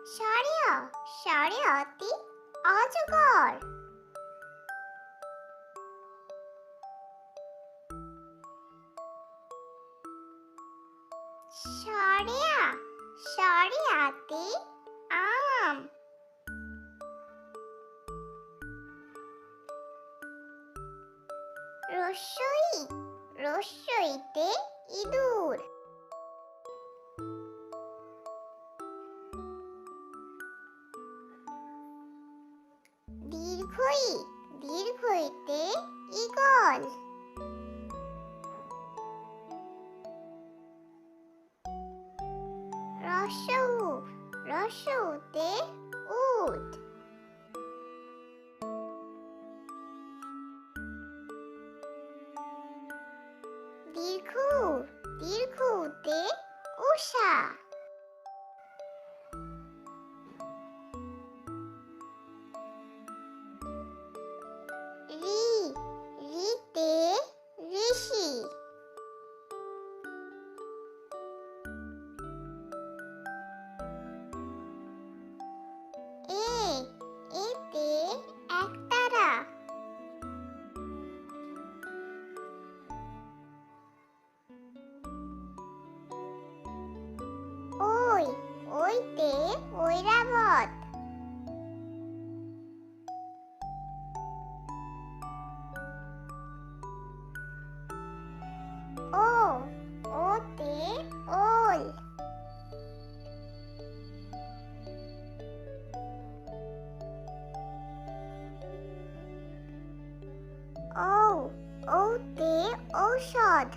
সারিয়া সারিয়াতি অজগর। সারিয়া সারিয়াতি আম। রস্যই রস্যইতে ইঁদুর। দীর্ঘই দীর্ঘইতে ঈগল। রস্যউ রস্যউতে উট। দীর্ঘ দীর্ঘউতে উষা। রি রিতে ঋষি। এ এতে একতারা। ওই ওইতে ঐরাবত। ও ওতে ওল। ঔ ঔতে ঔষধ।